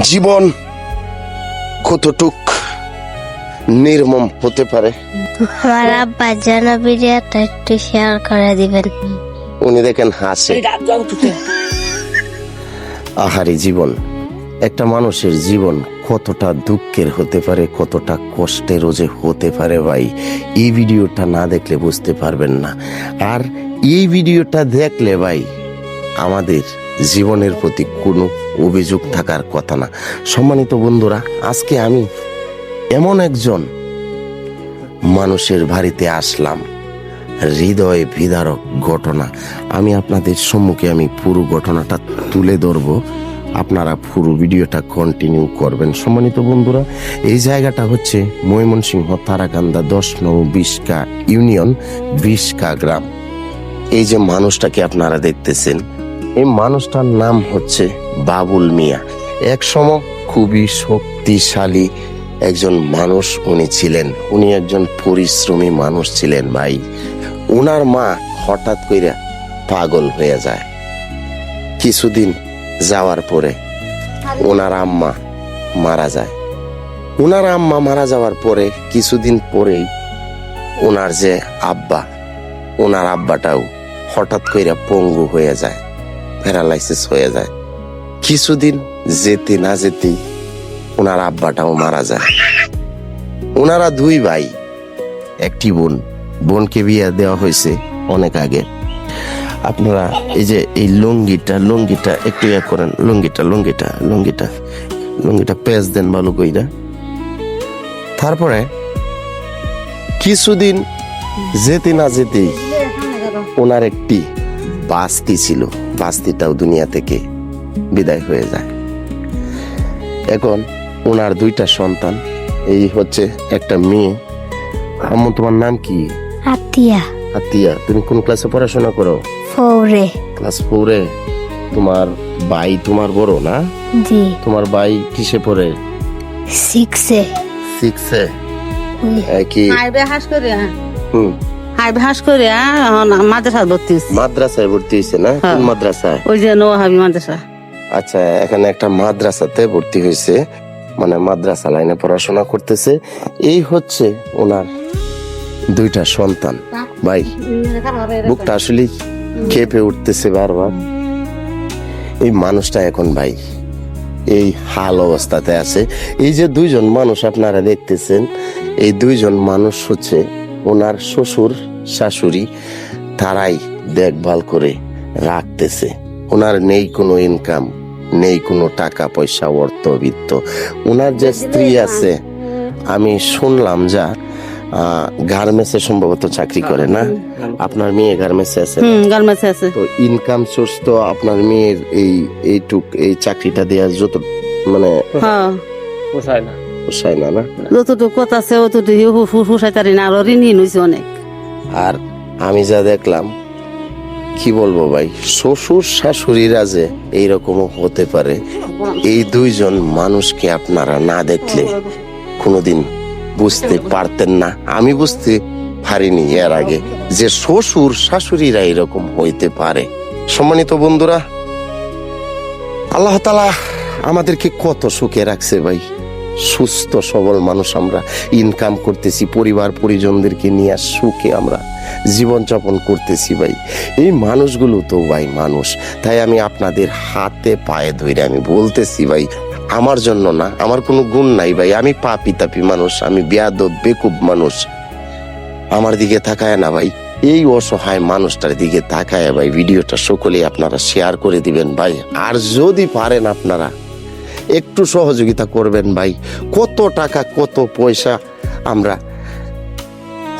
জীবন কতটুক নির্মম হতে পারে। আমার আব্বা যেন ভিডিওটা একটু শেয়ার করে দিবেন। উনি দেখেন হাসে। আহারি জীবন, একটা মানুষের জীবন কতটা দুঃখের হতে পারে, কতটা কষ্টেরও যে হতে পারে ভাই, এই ভিডিওটা না দেখলে বুঝতে পারবেন না। আর এই ভিডিওটা দেখলে ভাই আমাদের জীবনের প্রতি কোনো অভিযোগ থাকার কথা না। সম্মানিত বন্ধুরা, আজকে আমি এমন একজন মানুষের বাড়িতে আসলাম, হৃদয় বিদারক ঘটনা। আমি আপনাদের সম্মুখে পুরো ঘটনাটা তুলে ধরবো, আপনারা পুরো ভিডিওটা কন্টিনিউ করবেন। সম্মানিত বন্ধুরা, এই জায়গাটা হচ্ছে ময়মনসিংহ তারাকান্দা 10 নং বিশকা ইউনিয়ন বিশকা গ্রাম। এই যে মানুষটাকে আপনারা দেখতেছেন, এই মানুষটার নাম হচ্ছে বাবুল মিয়া। এক সময় খুবই শক্তিশালী একজন মানুষ উনি ছিলেন। উনি একজন পরিশ্রমী মানুষ ছিলেন ভাই। উনার মা হঠাৎ করে পাগল হয়ে যায়। কিছুদিন যাওয়ার পরে ওনার আম্মা মারা যায়। ওনার আম্মা মারা যাওয়ার পরে কিছুদিন পরেই ওনার যে আব্বা, ওনার আব্বাটাও হঠাৎ করে পঙ্গু হয়ে যায়, প্যারালাইসিস হয়ে যায়। কিছুদিন যেতে না যেতেই ওনার আব্বাটাও মারা যায়। ওনারা দুই ভাই, একটি বোন। বোনকে বিয়ে দেওয়া হয়েছে অনেক আগে। আপনারা এই যে এই লুঙ্গিটা একটু ইয়ে করেন, লুঙ্গিটা পেঁচ দেন ভালো কইরা। তারপরে কিছুদিন যেতে না যেতেই ওনার একটি বাস্তি ছিল, বাস্তিটাও দুনিয়া থেকে বিদায় হয়ে যায়। এখন ওনার দুইটা সন্তান, এই হচ্ছে একটা মেয়ে। আম্মু, তোমার নাম কি? আতিয়া। আতিয়া, তুমি কোন ক্লাসে পড়াশোনা করো? 4 ক্লাস 4-এ। তোমার ভাই তোমার বড় না? জি। তোমার ভাই কিসে পড়ে? 6-এ। 6-এ। কি মাদ্রাসায় ভর্তি হয়েছে না? কোন মাদ্রাসায়? ওই যে নোয়াহাবি মাদ্রাসা। আচ্ছা, এখানে একটা মাদ্রাসাতে ভর্তি হয়েছে, মানে মাদ্রাসা লাইনে পড়াশোনা করতেছে। এই হচ্ছে ওনার দুইটা সন্তান। ভাই, বুকটা আসলে কেঁপে উঠতেছে বারবার। এই মানুষটা এখন ভাই এই হাল অবস্থাতে আছে। এই যে দুইজন মানুষ আপনারা দেখতেছেন, এই দুইজন মানুষ হচ্ছে ওনার শ্বশুর শাশুড়ি, তারাই দেখভাল করে রাখতেছে। ওনার নেই কোনো ইনকাম, নেই কোনো টাকা পয়সা, অর্থবিত্ত। ওনার যে স্ত্রী আছে, আমি শুনলাম যা গার্মেন্টসে সম্ভবত চাকরি করে না? আপনার মেয়ে গার্মেন্টসে আছে? গার্মেন্টসে আছে। তো ইনকাম সোর্স তো আপনার মেয়ের এই চাকরিটা দেওয়ার যত মানে পোষায় না না? যতটুকু কথা আছে অতটুকু পোষাইতারি না, আরো ঋণহীন হয়েছে অনেক। আর আমি যা দেখলাম, কি বলবো ভাই, শ্বশুর শাশুড়িরা যে এইরকমও হতে পারে, এই দুইজন মানুষকে আপনারা না দেখলে কোনোদিন বুঝতে পারতেন না। আমি বুঝতে পারিনি এর আগে যে শ্বশুর শাশুড়িরা এরকম হইতে পারে। সম্মানিত বন্ধুরা, আল্লাহ তাআলা আমাদেরকে কত সুখে রাখছে ভাই। সুস্থ সবল মানুষ আমরা, ইনকাম করতেছি, পরিবার পরিজনদেরকে নিয়ে সুখে আমরা জীবনযাপন করতেছি ভাই। এই মানুষগুলো তো ভাই মানুষ। তাই আমি আপনাদের হাতে পায়ে ধরে আমি বলতেছি ভাই, আমার জন্য না, আমার কোনো গুণ নাই ভাই। আমি পাপী তাপী মানুষ, আমি বেয়াদব বেকুব মানুষ। আমার দিকে তাকায় না ভাই, এই অসহায় মানুষটার দিকে তাকায় ভাই ভিডিওটা সকলেই আপনারা শেয়ার করে দিবেন ভাই। আর যদি পারেন আপনারা একটু সহযোগিতা করবেন ভাই। কত টাকা কত পয়সা আমরা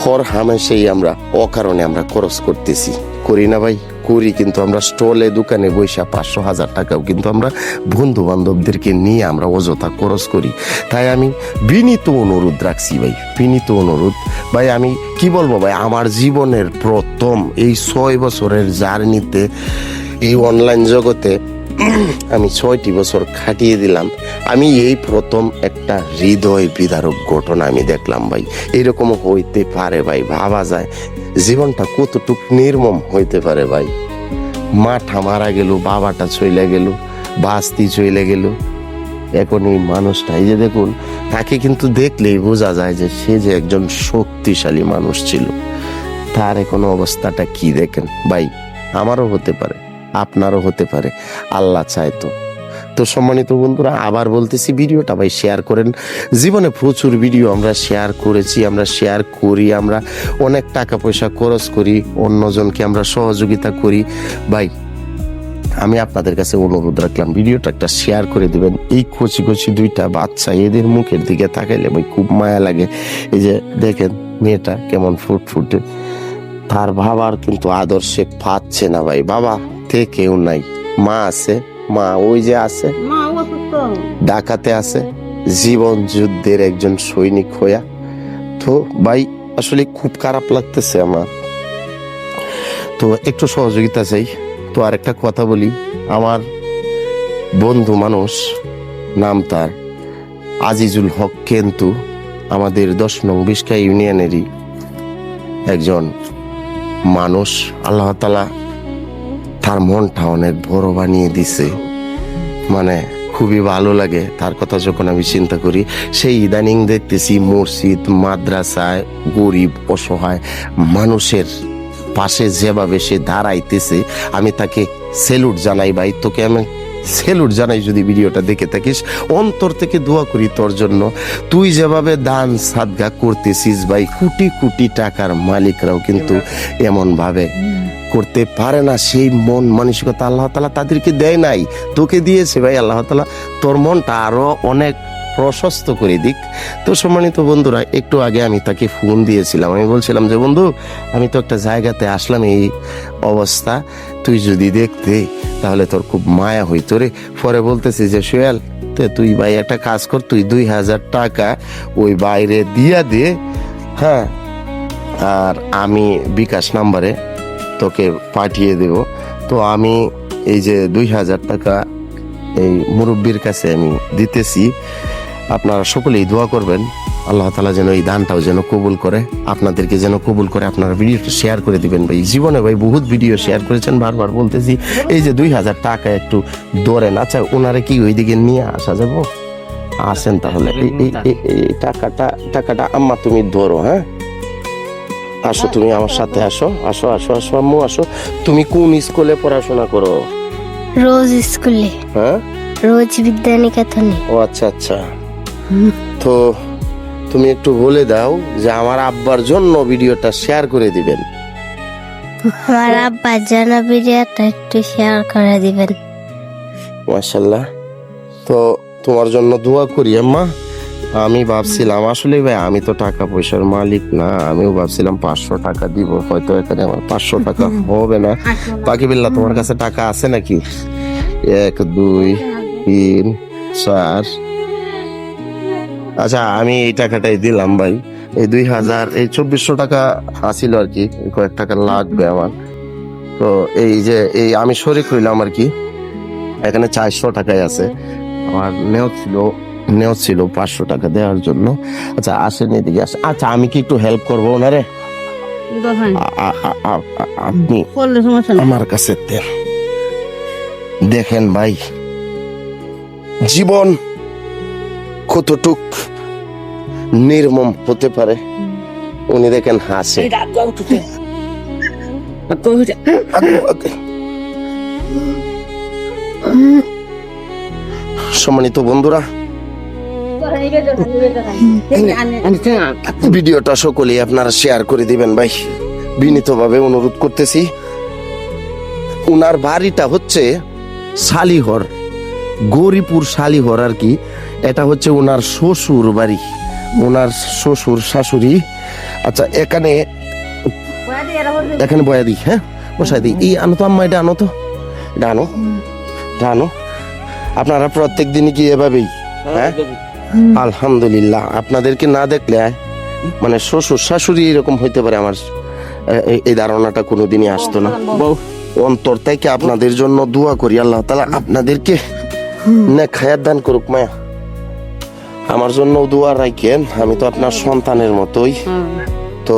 হর হামেশাই আমরা অকারণে আমরা খরচ করতেছি, করি না ভাই? করি, কিন্তু আমরা স্টলে দোকানে বৈশা 500-1000 টাকাও কিন্তু আমরা বন্ধু বান্ধবদেরকে নিয়ে আমরা অযথা খরচ করি। তাই আমি বিনীত অনুরোধ রাখছি ভাই, বিনীত অনুরোধ ভাই। আমি কি বলবো ভাই, আমার জীবনের প্রথম এই 6 বছরের জার্নিতে এই অনলাইন জগতে আমি 6টি বছর খাটিয়ে দিলাম। আমি এই প্রথম একটা হৃদয় বিদারক ঘটনা আমি দেখলাম ভাই। এরকম হইতে পারে ভাই, ভাবা যায় জীবনটা কতটুক নির্মম হইতে পারে ভাই। মাটা মারা গেল, বাবাটা চলে গেল, বাস্তি চলে গেল, এখন এই মানুষটা এই যে দেখুন, তাকে কিন্তু দেখলেই বোঝা যায় যে সে যে একজন শক্তিশালী মানুষ ছিল। তার এখন অবস্থাটা কি দেখেন ভাই, আমারও হতে পারে, আপনারও হতে পারে, আল্লাহ চায় তো। তো সম্মানিত বন্ধুরা, আবার বলতেছি, ভিডিওটা ভাই শেয়ার করেন। জীবনে প্রচুর ভিডিও আমরা শেয়ার করেছি, আমরা শেয়ার করি, আমরা অনেক টাকা পয়সা খরচ করি, অন্যজনকে আমরা সহযোগিতা করি। ভাই আমি আপনাদের কাছে অনুরোধ রাখলাম, ভিডিওটা একটা শেয়ার করে দিবেন। এই কচি কচি দুইটা বাচ্চা, এদের মুখের দিকে তাকাইলে ভাই খুব মায়া লাগে। এই যে দেখেন মেয়েটা কেমন ফুটফুটে, তার বাবার কিন্তু আদর্শে পাচ্ছে না ভাই। বাবা তে কেউ নাই, মা আছে, মা ওই যে আছে ঢাকাতে আছে, জীবন যুদ্ধের একজন সৈনিক হইয়া। তো ভাই আসলে খুব খারাপ লাগতেছে আমার, তো একটু সহযোগিতা চাই। তো আর একটা কথা বলি, আমার বন্ধু মানুষ, নাম তার আজিজুল হক, কিন্তু আমাদের 10 নং বিশকা ইউনিয়নেরই একজন মানুষ। আল্লাহ তাআলা তার মনটা অনেক বড় বানিয়ে দিছে, মানে খুবই ভালো লাগে তার কথা যখন আমি চিন্তা করি। সেই ইদানিং দেখতেছি মসজিদ মাদ্রাসায় গরিব অসহায় মানুষের পাশে যেভাবে সে দাঁড়াইতেছে, আমি তাকে সেলুট জানাই ভাই। তোকে আমি সেলুট জানাই, যদি ভিডিওটা দেখে থাকিস, অন্তর থেকে দোয়া করি তোর জন্য। তুই যেভাবে দান সাদগা করতেছিস ভাই, কোটি কোটি টাকার মালিকরাও কিন্তু এমন ভাবে করতে পারে না। সেই মন মানসিকতা আল্লাহ তাআলা তাদেরকে দেয় নাই, তোকে দিয়েছে ভাই। আল্লাহ তাআলা তোর মনটা আরো অনেক প্রশস্ত করে দিক। তো সম্মানিত বন্ধুরা, একটু আগে আমি তাকে ফোন দিয়েছিলাম, আমি বলছিলাম যে বন্ধু, আমি তো একটা জায়গাতে আসলাম, এই অবস্থা, তুই যদি দেখতে তাহলে তোর খুব মায়া হইতো রে। পরে বলতেছি যে সোহেল, তুই ভাই একটা কাজ কর, তুই 2000 টাকা ওই বাইরে দিয়া দে, হ্যাঁ, আর আমি বিকাশ নাম্বারে তোকে পাঠিয়ে দেব। তো আমি এই যে 2000 টাকা এই মুরব্বীর কাছে আমি দিতেছি, আপনারা সকলেই দোয়া করবেন আল্লাহ তাআলা যেন এই দানটাও যেন কবুল করে, আপনাদেরকে যেন কবুল করে। আপনারা ভিডিওটা শেয়ার করে দিবেন ভাই। জীবনে ভাই বহুত ভিডিও শেয়ার করেছেন, বারবার বলতেছি, এই যে 2000 টাকা একটু ধরেন। আচ্ছা, ওনারে কি ওইদিকে নিয়ে আসা যাব? আসেন তাহলে, এই টাকাটা আম্মা তুমি ধরো, হ্যাঁ, আসো তুমি আমার সাথে, আসো আসো আসো আসো আম্মু আসো। তুমি কোন স্কুলে পড়াশোনা করো? রোজ স্কুলে, হ্যাঁ, রোজ বিদ্যানিকেতনে। ও আচ্ছা আচ্ছা। তো তুমি একটু বলে দাও যে আমার আব্বার জন্য ভিডিওটা শেয়ার করে দিবেন। আমার আব্বার জন্য ভিডিওটা একটু শেয়ার করে দিবেন। মাশাআল্লাহ। তো তোমার জন্য দোয়া করি আম্মা। আমি ভাবছিলাম আসলে ভাই, আমি তো টাকা পয়সার মালিক না, আমিও ভাবছিলাম 500 টাকা দিব, হয়তো এখানে আমার 500 টাকা হবে না। বাকি বিল্লাহ, তোমার কাছে টাকা আছে নাকি? 1 2 3 4। আচ্ছা, আমি এই টাকাটাই দিলাম ভাই, এই 2000, এই 2400 টাকা আছিল আর কি, কয়েক টাকা লাগবে আমার। তো এই যে এই আমি শরীক হইলাম আর কি, এখানে 400 টাকাই আছে, আমার নেওয়া ছিল 500 টাকা দেওয়ার জন্য। আচ্ছা আসেন এদিকে আসেন। আচ্ছা, আমি কি একটু হেল্প করবো ওনারে? আপনি আমার কাছে দেন। দেখেন ভাই, জীবন কতটুক নির্মম হতে পারে। উনি দেখেন হাসে। সম্মানিত বন্ধুরা, ভিডিওটা সকলেই আপনারা শেয়ার করে দিবেন ভাই, বিনীতভাবে অনুরোধ করতেছি। উনার বাড়িটা হচ্ছে শালিহর, গৌরীপুর শালিহর আর কি। এটা হচ্ছে উনার শ্বশুর বাড়ি, উনার শ্বশুর শাশুড়ি। আচ্ছা, এখানে বয়া দিই, হ্যাঁ বসাই দিই। এই আনো তো আম্মা, এটা আনো তো, এটা আনো। আপনারা প্রত্যেক দিনই কি এভাবেই? হ্যাঁ, আলহামদুলিল্লাহ। আপনাদেরকে না দেখলে মানে শ্বশুর শাশুড়ি এরকম হইতে পারে, আমার এই ধারণাটা কোনোদিনই আসতো না। অন্তর থেকে আপনাদের জন্য দোয়া করি, আল্লাহ তাআলা আপনাদেরকে নেক-হায়াত দান করুক। মায়া, আমার জন্য দোয়া রাখেন, আমি তো আপনার সন্তানের মতোই। তো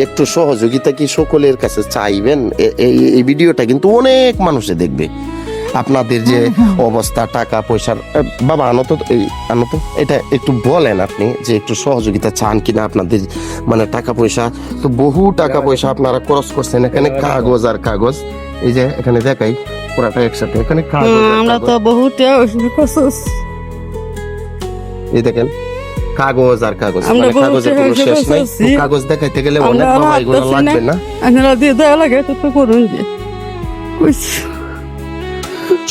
একটু সহযোগিতা কি সকলের কাছে চাইবেন? এই ভিডিওটা কিন্তু অনেক মানুষে দেখবে, আপনাদের যে অবস্থা টাকা পয়সার বাবা আনো তো এটা একটু বলেন আপনি যে একটু সহযোগিতা চান কিনা আপনাদের মানে টাকা পয়সা তো বহু টাকা পয়সা আপনারা খরচ করছেন এখানে কাগজ আর কাগজ এই যে এখানে দেখাই পুরাটা একসাথে এখানে কাগজ আর আমরা কাগজ। তো বহুত এই দেখেন কাগজ আর কাগজ আমরা মানে কাগজের বহু কোনো শেষ নাই করছি। তো কাগজ দেখাইতে গেলে অনেক আমরা বাবা এগুলো হাঁটতেছি না। লাগবে না আপনারা দিয়ে দেওয়া লাগে তো করুন যে কইছি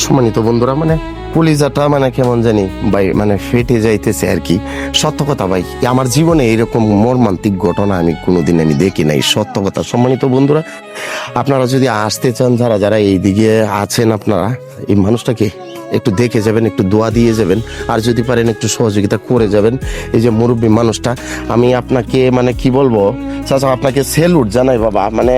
সম্মানিত বন্ধুরা মানে কলিজাটা মানে কেমন জানি ভাই মানে ফেটে যাইতেছে আর কি সত্য কথা ভাই আমার জীবনে এরকম মর্মান্তিক ঘটনা আমি কোনোদিন আমি দেখি নাই সত্য কথা সম্মানিত বন্ধুরা আপনারা যদি আসতে চান যারা যারা এইদিকে আছেন আপনারা এই মানুষটাকে একটু দেখে যাবেন একটু দোয়া দিয়ে যাবেন আর যদি পারেন একটু সহযোগিতা করে যাবেন এই যে মুরব্বী মানুষটা আমি আপনাকে মানে কি বলবো চাচা আপনাকে সেলুট জানাই বাবা মানে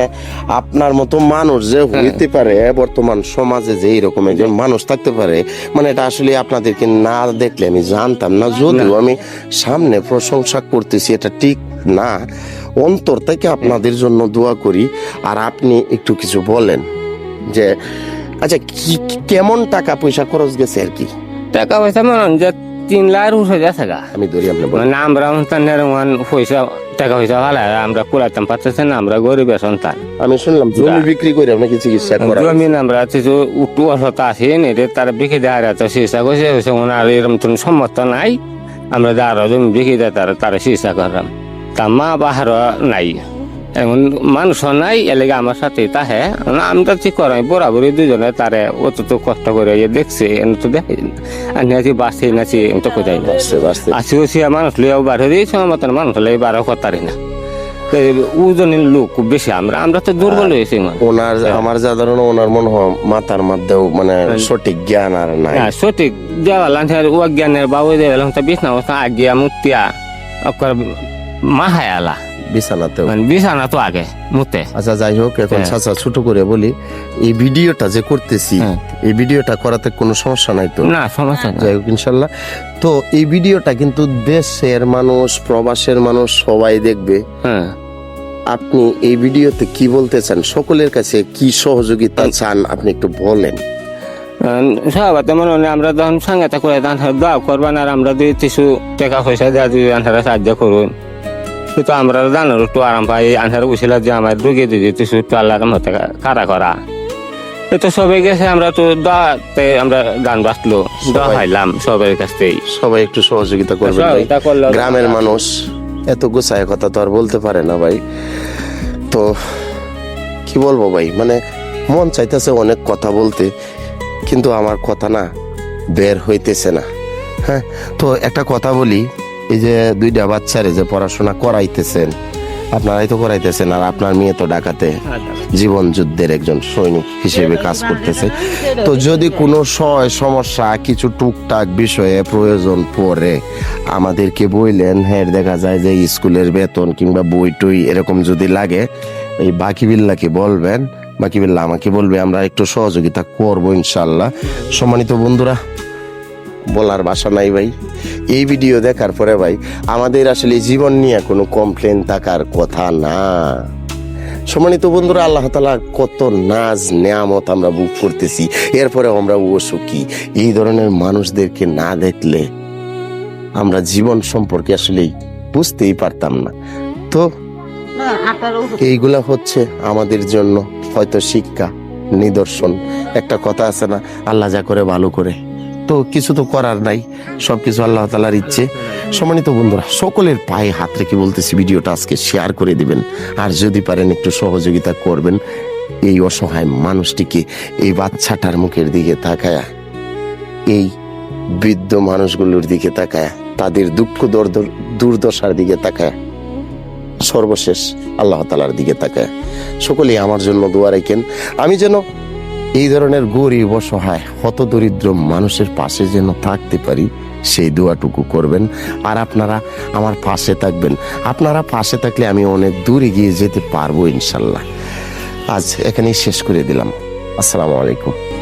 আপনার মতো মানুষ যে হইতে পারে বর্তমান সমাজে যে এইরকম একজন মানুষ থাকতে পারে মানে এটা আসলে আপনাদেরকে না দেখলে আমি জানতাম না যদিও আমি সামনে প্রশংসা করতেছি এটা ঠিক না অন্তর থেকে আপনাদের জন্য দোয়া করি আর আপনি একটু কিছু বলেন যে আচ্ছা কেমন টাকা পয়সা খরচ গেছে আর কি টাকা পয়সা মনে হয় যে 3 লাখ উঠে যাচ্ছে গা আমি ধরি আপনি বলেন মানে আমরা সন্তানের পয়সা টাকা পয়সা ভালো আমরা কুলাইতাম পারতেছি না আমরা গরিবের সন্তান আমি শুনলাম জমি বিক্রি করে আপনাকে চিকিৎসা করা জমিন আমরা কিছু উঠু অসতা আসি নেই তারা বিক্রি দেওয়ার এত চিকিৎসা করছে হয়েছে ওনার এরকম তো সম্মত নাই আমরা যারা জমি বিক্রি দেয় তারা চিকিৎসা করলাম তা মা বাহার নাই এখন মানুষ নাই এলাকা আমার সাথে তাহে আমরা ঠিক করাই বরাবরই দুজনে তারে অত তো কষ্ট করে দেখছে তো দেখে আছি বাঁচছি নাচি তো কোথায় না আসি ওসি মানুষ লিয়াও বার হয়ে দিয়েছে আমার মতন মানুষ হলে বারো করতারি না ওজনের লোক খুব বেশি আমরা তো দুর্বল হয়েছি ওনার আমার যা ধারণা ওনার মনে হয় মাথার মধ্যেও মানে সঠিক জ্ঞান আর নাই সঠিক দেওয়ালাম ও জ্ঞানের বাবু দেওয়ালাম তা বিছনা অবস্থা আগিয়া মুতিয়া মাহায় আলা বিছানাতেও মানে বিছানা তো আগে মুতে আচ্ছা যাই হোক এখন হ্যাঁ। চাচা ছোট করে বলি এই ভিডিওটা যে করতেছি হ্যাঁ। এই ভিডিওটা করাতে কোনো সমস্যা নাই তো না সমস্যা না যাই হোক ইনশাল্লাহ তো এই ভিডিওটা কিন্তু দেশের মানুষ প্রবাসের মানুষ সবাই দেখবে হ্যাঁ আপনি এই ভিডিওতে কি বলতে চান সকলের কাছে কি সহযোগিতা চান আপনি একটু বলেন সবাই মনে হয় আমরা যখন সাংঘাতা করে দোয়া করবেন আর আমরা যদি কিছু টাকা পয়সা দেওয়া যদি আনহারা সাহায্য করুন কিন্তু আমরা জানার একটু আরাম পাই আনহার উচিল যে আমার রুগী দিদি কিছু একটু আল্লাহর মতো কারা করা তো সবাই গেছে আমরা তো দোয়াতে আমরা গান বাঁচলো দোয়া পাইলাম সবার কাছ থেকেই সবাই একটু সহযোগিতা করবেন ভাই। সহযোগিতা করলে গ্রামের মানুষ এত গোছায় কথা তো আর বলতে পারে না ভাই তো কি বলবো ভাই মানে মন চাইতেছে অনেক কথা বলতে কিন্তু আমার কথা না বের হইতেছে না হ্যাঁ তো একটা কথা বলি এই যে দুইটা বাচ্চারে যে পড়াশোনা করাইতেছেন আপনারাই তো করাইতেছেন আর আপনার মেয়ে তো ঢাকাতে জীবন যুদ্ধের একজন সৈনিক হিসেবে কাজ করতেছে তো যদি কোনো সমস্যা কিছু টুকটাক বিষয়ে প্রয়োজন পড়ে আমাদেরকে বললেন হ্যাঁ দেখা যায় যে স্কুলের বেতন কিংবা বই টই এরকম যদি লাগে এই বাকিবিল্লাকে বলবেন বাকিবিল্লা আমাকে বলবে আমরা একটু সহযোগিতা করবো ইনশাল্লাহ সম্মানিত বন্ধুরা বলার ভাষা নাই ভাই এই ভিডিও দেখার পরে ভাই আমাদের আসলে জীবন নিয়ে কোনো কমপ্লেন থাকার কথা না সম্মানিত বন্ধুরা আল্লাহ তাআলা কত নাজ নেয়ামত আমরা ভোগ করতেছি এরপরে আমরা অসুখী এই ধরনের মানুষদেরকে না দেখলে আমরা জীবন সম্পর্কে আসলে বুঝতেই পারতাম না তো এইগুলা হচ্ছে আমাদের জন্য হয়তো শিক্ষা নিদর্শন একটা কথা আছে না আল্লাহ যা করে ভালো করে তো কিছু তো করার নাই সবকিছু আল্লাহ তাআলার ইচ্ছে সম্মানিত বন্ধুরা সকলের পায়ে হাত রেখে বলতেছি ভিডিওটা আজকে শেয়ার করে দিবেন আর যদি পারেন একটু সহযোগিতা করবেন এই অসহায় মানুষটিকে এই বাচ্চাটার মুখের দিকে তাকায়া এই বৃদ্ধ মানুষগুলোর দিকে তাকায়া তাদের দুঃখ দুর্দশার দিকে তাকায়া সর্বশেষ আল্লাহ তাআলার দিকে তাকায় সকলেই আমার জন্য দোয়া রাখেন আমি যেন এই ধরনের গরিব অসহায় হতদরিদ্র মানুষের পাশে যেন থাকতে পারি সেই দোয়াটুকু করবেন আর আপনারা আমার পাশে থাকবেন আপনারা পাশে থাকলে আমি অনেক দূর এগিয়ে যেতে পারবো ইনশাল্লাহ আজ এখানেই শেষ করে দিলাম আসসালামু আলাইকুম